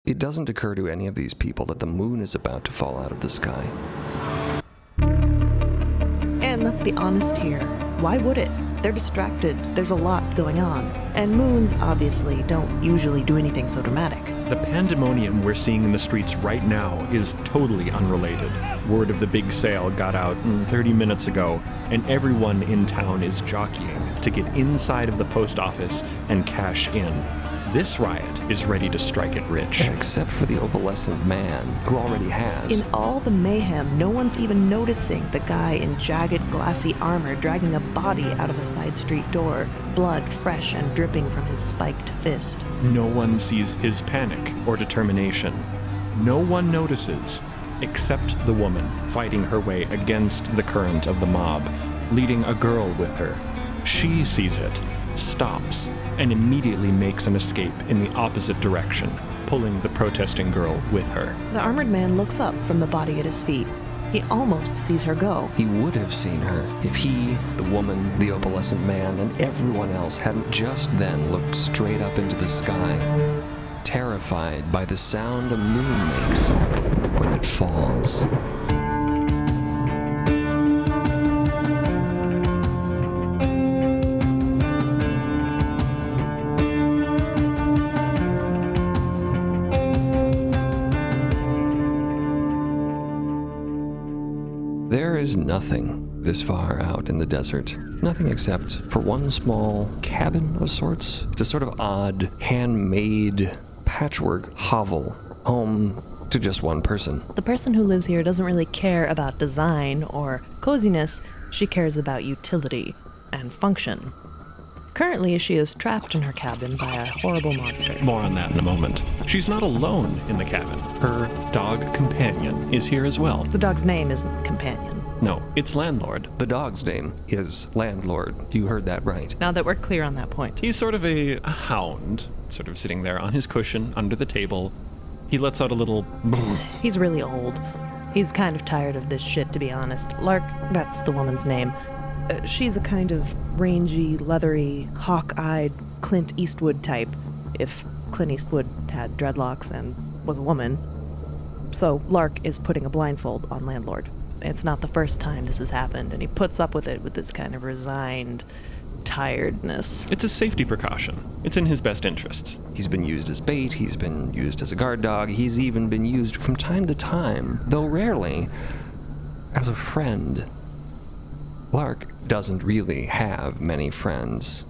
It doesn't occur to any of these people that the moon is about to fall out of the sky. And let's be honest here, why would it? They're distracted, there's a lot going on, and moons obviously don't usually do anything so dramatic. The pandemonium we're seeing in the streets right now is totally unrelated. Word of the big sale got out 30 minutes ago, and everyone in town is jockeying to get inside of the post office and cash in. This riot is ready to strike it rich. Except for the opalescent man, who already has. In all the mayhem, no one's even noticing the guy in jagged, glassy armor dragging a body out of a side street door, blood fresh and dripping from his spiked fist. No one sees his panic or determination. No one notices, except the woman fighting her way against the current of the mob, leading a girl with her. She sees it, stops, and immediately makes an escape in the opposite direction, pulling the protesting girl with her. The armored man looks up from the body at his feet. He almost sees her go. He would have seen her if he, the woman, the opalescent man, and everyone else hadn't just then looked straight up into the sky, terrified by the sound a moon makes when it falls. There is nothing this far out in the desert. Nothing except for one small cabin of sorts. It's a sort of odd, handmade patchwork hovel, home to just one person. The person who lives here doesn't really care about design or coziness. She cares about utility and function. Currently, she is trapped in her cabin by a horrible monster. More on that in a moment. She's not alone in the cabin. Her dog companion is here as well. The dog's name isn't Companion. No, it's Landlord. The dog's name is Landlord. You heard that right. Now that we're clear on that point. He's sort of a hound, sort of sitting there on his cushion under the table. He lets out a little... He's really old. He's kind of tired of this shit, to be honest. Lark, that's the woman's name. She's a kind of rangy, leathery, hawk-eyed Clint Eastwood type, if Clint Eastwood had dreadlocks and was a woman. So Lark is putting a blindfold on Landlord. It's not the first time this has happened, and he puts up with it with this kind of resigned tiredness. It's a safety precaution. It's in his best interests. He's been used as bait, he's been used as a guard dog, he's even been used from time to time, though rarely, as a friend. Lark doesn't really have many friends.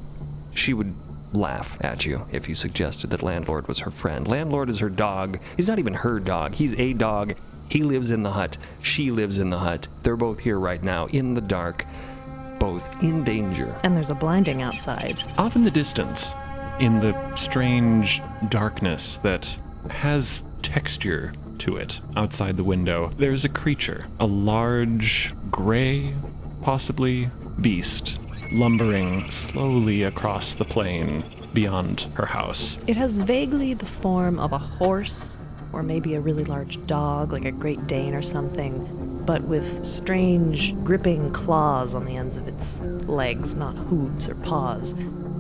She would laugh at you if you suggested that Landlord was her friend. Landlord is her dog. He's not even her dog. He's a dog. He lives in the hut. She lives in the hut. They're both here right now, in the dark, both in danger. And there's a blinding outside. Off in the distance, in the strange darkness that has texture to it outside the window, there's a creature, a large, gray, possibly beast, lumbering slowly across the plain beyond her house. It has vaguely the form of a horse, or maybe a really large dog, like a Great Dane or something, but with strange, gripping claws on the ends of its legs, not hooves or paws.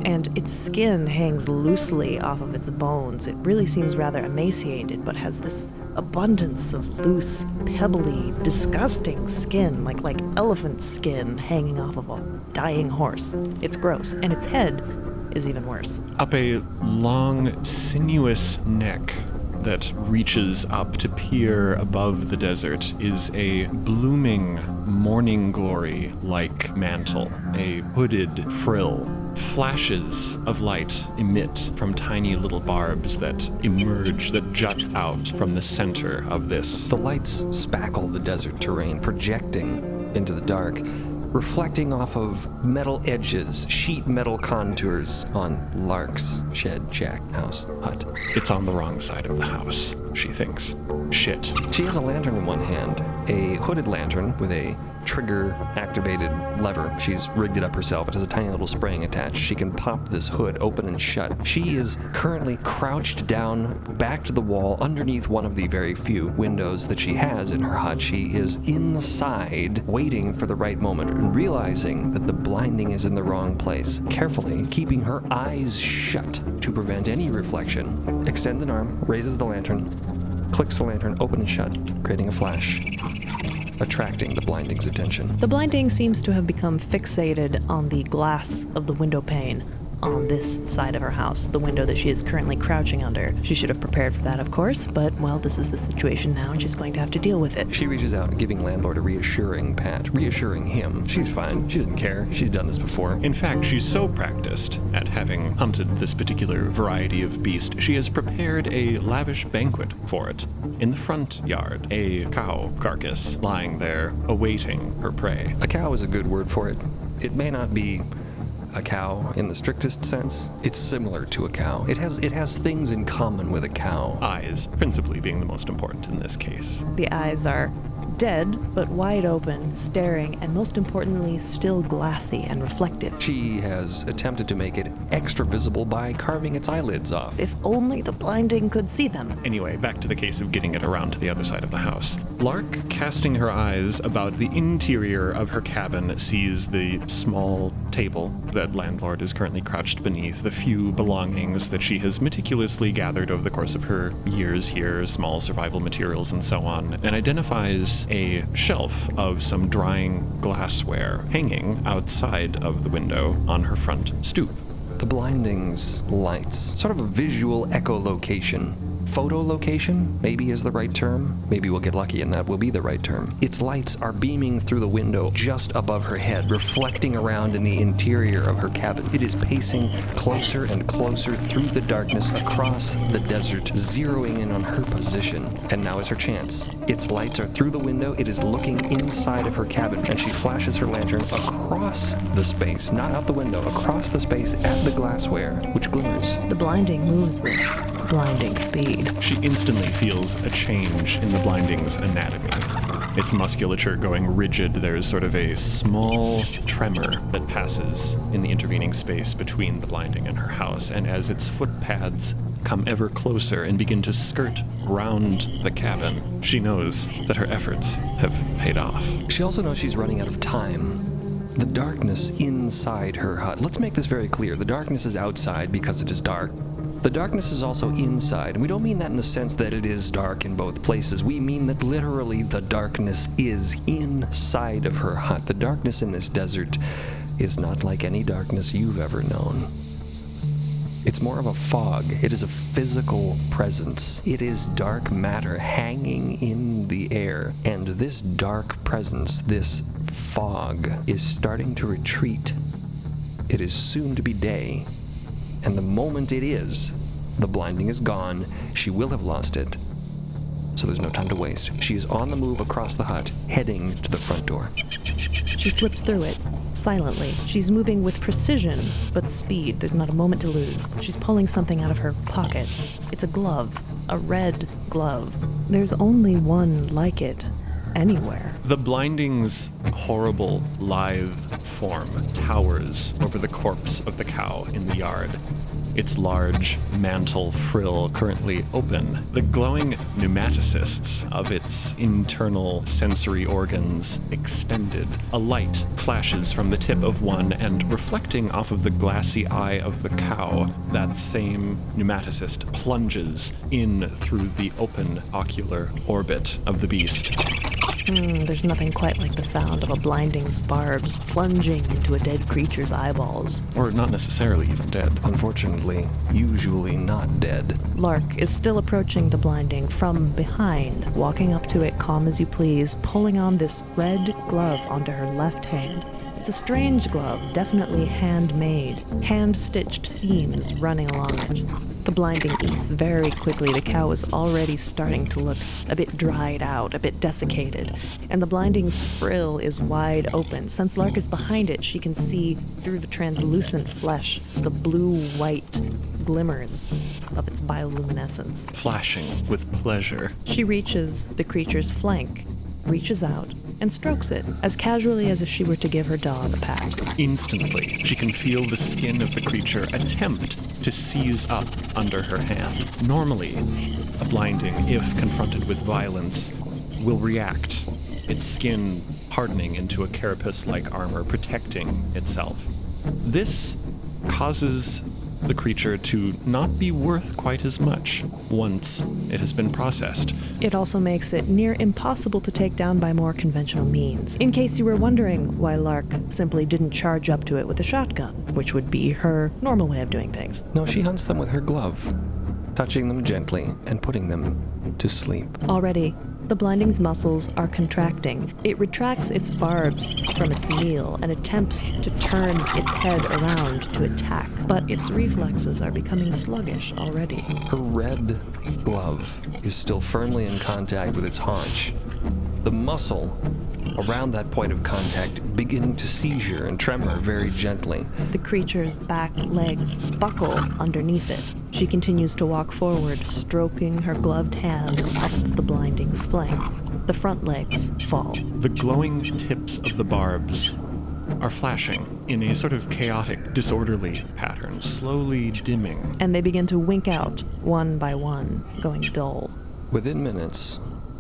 And its skin hangs loosely off of its bones. It really seems rather emaciated, but has this abundance of loose, pebbly, disgusting skin, like elephant skin hanging off of a dying horse. It's gross, and its head is even worse. Up a long, sinuous neck that reaches up to peer above the desert is a blooming morning glory-like mantle, a hooded frill. Flashes of light emit from tiny little barbs that emerge, that jut out from the center of this. The lights spackle the desert terrain, projecting into the dark, reflecting off of metal edges, sheet metal contours on Lark's shed, shack, house, hut. It's on the wrong side of the house, she thinks. Shit. She has a lantern in one hand, a hooded lantern with a trigger-activated lever. She's rigged it up herself. It has a tiny little spring attached. She can pop this hood open and shut. She is currently crouched down, back to the wall, underneath one of the very few windows that she has in her hut. She is inside, waiting for the right moment, and realizing that the blinding is in the wrong place. Carefully keeping her eyes shut to prevent any reflection, extends an arm, raises the lantern, clicks the lantern open and shut, creating a flash, attracting the blinding's attention. The blinding seems to have become fixated on the glass of the window pane on this side of her house, the window that she is currently crouching under. She should have prepared for that, of course, but, well, this is the situation now, and she's going to have to deal with it. She reaches out, giving Landlord a reassuring pat, reassuring him. She's fine. She doesn't care. She's done this before. In fact, she's so practiced at having hunted this particular variety of beast, she has prepared a lavish banquet for it. In the front yard, a cow carcass lying there, awaiting her prey. A cow is a good word for it. It may not be a cow in the strictest sense. It's similar to a cow. It has things in common with a cow. Eyes, principally being the most important in this case. The eyes are dead, but wide open, staring, and most importantly, still glassy and reflective. She has attempted to make it extra visible by carving its eyelids off. If only the blinding could see them. Anyway, back to the case of getting it around to the other side of the house. Lark, casting her eyes about the interior of her cabin, sees the small table that Landlord is currently crouched beneath, the few belongings that she has meticulously gathered over the course of her years here, small survival materials and so on, and identifies a shelf of some drying glassware hanging outside of the window on her front stoop. The blinding's lights, sort of a visual echolocation. Photolocation, maybe is the right term. Maybe we'll get lucky and that will be the right term. Its lights are beaming through the window just above her head, reflecting around in the interior of her cabin. It is pacing closer and closer through the darkness across the desert, zeroing in on her position. And now is her chance. Its lights are through the window. It is looking inside of her cabin, and she flashes her lantern across the space, not out the window, across the space at the glassware, which glimmers. The blinding moves with blinding speed. She instantly feels a change in the blinding's anatomy. Its musculature going rigid. There's sort of a small tremor that passes in the intervening space between the blinding and her house, and as its footpads come ever closer and begin to skirt round the cabin, she knows that her efforts have paid off. She also knows she's running out of time. The darkness inside her hut. Let's make this very clear. The darkness is outside because it is dark. The darkness is also inside, and we don't mean that in the sense that it is dark in both places. We mean that literally the darkness is inside of her hut. The darkness in this desert is not like any darkness you've ever known. It's more of a fog. It is a physical presence. It is dark matter hanging in the air, and this dark presence, this fog, is starting to retreat. It is soon to be day. And the moment it is, the blinding is gone. She will have lost it. So there's no time to waste. She is on the move across the hut, heading to the front door. She slips through it, silently. She's moving with precision, but speed. There's not a moment to lose. She's pulling something out of her pocket. It's a glove, a red glove. There's only one like it anywhere. The blinding's horrible, lithe form towers over the corpse of the cow in the yard. Its large mantle frill currently open. The glowing pneumatocysts of its internal sensory organs extended. A light flashes from the tip of one, and reflecting off of the glassy eye of the cow, that same pneumaticist plunges in through the open ocular orbit of the beast. There's nothing quite like the sound of a blinding's barbs plunging into a dead creature's eyeballs. Or not necessarily even dead. Unfortunately, usually not dead. Lark is still approaching the blinding from behind, walking up to it calm as you please, pulling on this red glove onto her left hand. It's a strange glove, definitely handmade, hand-stitched seams running along it. The blinding eats very quickly. The cow is already starting to look a bit dried out, a bit desiccated, and the blinding's frill is wide open. Since Lark is behind it, she can see through the translucent flesh the blue-white glimmers of its bioluminescence. Flashing with pleasure. She reaches the creature's flank, reaches out, and strokes it as casually as if she were to give her dog a pat. Instantly, she can feel the skin of the creature attempt to seize up under her hand. Normally, a blinding, if confronted with violence, will react, its skin hardening into a carapace-like armor protecting itself. This causes the creature to not be worth quite as much once it has been processed. It also makes it near impossible to take down by more conventional means, in case you were wondering why Lark simply didn't charge up to it with a shotgun, which would be her normal way of doing things. No, she hunts them with her glove, touching them gently and putting them to sleep. Already, the blinding's muscles are contracting. It retracts its barbs from its meal and attempts to turn its head around to attack, but its reflexes are becoming sluggish already. Her red glove is still firmly in contact with its haunch. The muscle around that point of contact beginning to seizure and tremor very gently. The creature's back legs buckle underneath it. She continues to walk forward, stroking her gloved hand up the blinding's flank. The front legs fall. The glowing tips of the barbs are flashing in a sort of chaotic, disorderly pattern, slowly dimming. And they begin to wink out, one by one, going dull. Within minutes,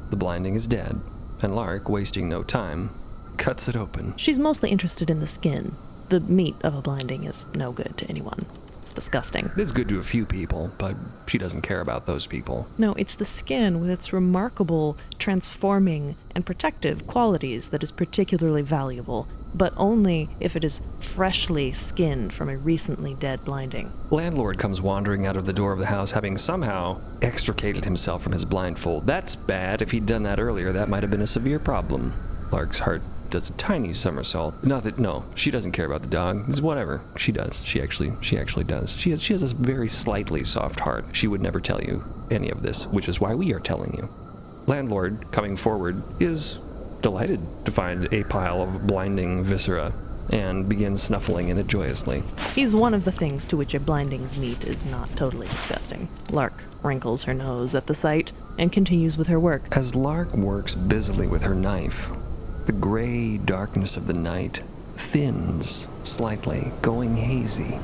the blinding is dead, and Lark, wasting no time, cuts it open. She's mostly interested in the skin. The meat of a blinding is no good to anyone. It's disgusting. It's good to a few people, but she doesn't care about those people. No, it's the skin with its remarkable transforming and protective qualities that is particularly valuable, but only if it is freshly skinned from a recently dead blinding. Landlord comes wandering out of the door of the house, having somehow extricated himself from his blindfold. That's bad. If he'd done that earlier, that might have been a severe problem. Lark's heart does a tiny somersault. No, she doesn't care about the dog. It's whatever. She does. She actually does. She has a very slightly soft heart. She would never tell you any of this, which is why we are telling you. Landlord, coming forward, is delighted to find a pile of blinding viscera and begins snuffling in it joyously. He's one of the things to which a blinding's meat is not totally disgusting. Lark wrinkles her nose at the sight and continues with her work. As Lark works busily with her knife, the gray darkness of the night thins slightly, going hazy,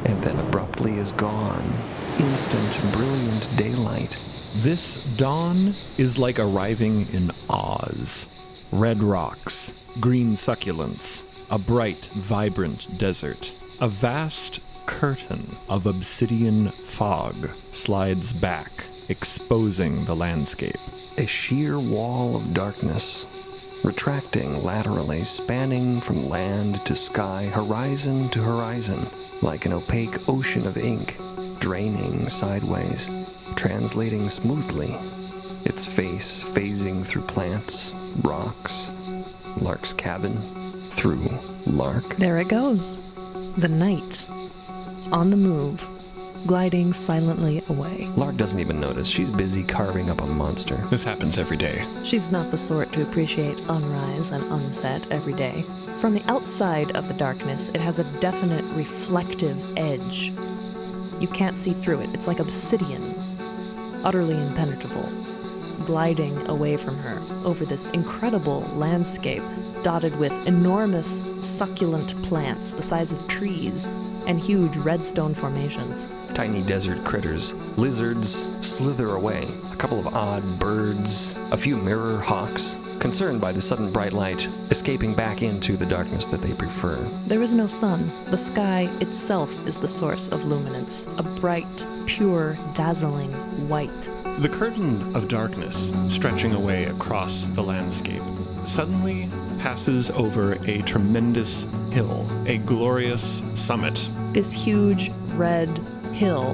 and then abruptly is gone. Instant, brilliant daylight. This dawn is like arriving in Oz. Red rocks, green succulents, a bright, vibrant desert. A vast curtain of obsidian fog slides back, exposing the landscape. A sheer wall of darkness, retracting laterally, spanning from land to sky, horizon to horizon, like an opaque ocean of ink, draining sideways, translating smoothly, its face phasing through plants, rocks, Lark's cabin, through Lark. There it goes. The night, on the move, gliding silently away. Lark doesn't even notice. She's busy carving up a monster. This happens every day. She's not the sort to appreciate unrise and unset every day. From the outside of the darkness, it has a definite reflective edge. You can't see through it. It's like obsidian, utterly impenetrable, gliding away from her over this incredible landscape dotted with enormous succulent plants the size of trees and huge redstone formations. Tiny desert critters, lizards slither away, a couple of odd birds, a few mirror hawks, concerned by the sudden bright light, escaping back into the darkness that they prefer. There is no sun. The sky itself is the source of luminance, a bright, pure, dazzling white. The curtain of darkness, stretching away across the landscape, suddenly passes over a tremendous hill, a glorious summit. This huge, red hill,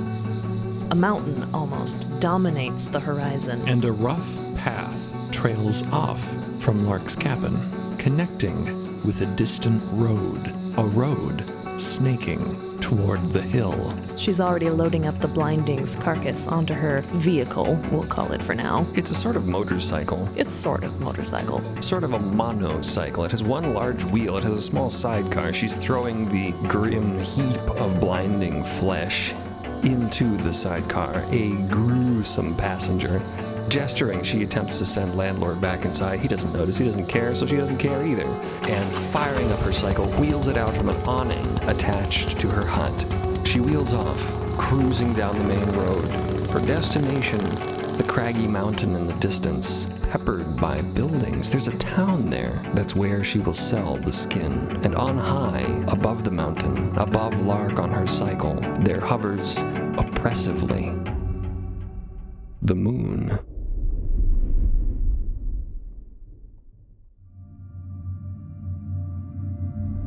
a mountain almost, dominates the horizon. And a rough path trails off from Lark's cabin, connecting with a distant road, a road snaking toward the hill. She's already loading up the blinding's carcass onto her vehicle, we'll call it for now. It's a sort of motorcycle. It's sort of motorcycle. Sort of a monocycle. It has one large wheel. It has a small sidecar. She's throwing the grim heap of blinding flesh into the sidecar, a gruesome passenger. Gesturing, she attempts to send Landlord back inside. He doesn't notice, he doesn't care, so she doesn't care either. And firing up her cycle, wheels it out from an awning attached to her hut. She wheels off, cruising down the main road. Her destination, the craggy mountain in the distance, peppered by buildings. There's a town there. That's where she will sell the skin. And on high, above the mountain, above Lark on her cycle, there hovers oppressively the moon.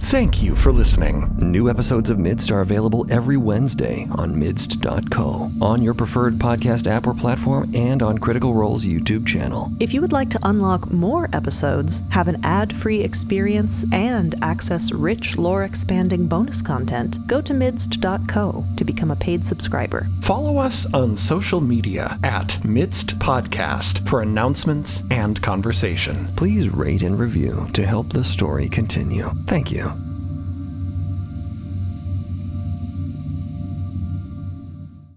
Thank you for listening. New episodes of Midst are available every Wednesday on midst.co, on your preferred podcast app or platform, and on Critical Role's YouTube channel. If you would like to unlock more episodes, have an ad-free experience, and access rich lore-expanding bonus content, go to midst.co to become a paid subscriber. Follow us on social media at Midst Podcast for announcements and conversation. Please rate and review to help the story continue. Thank you.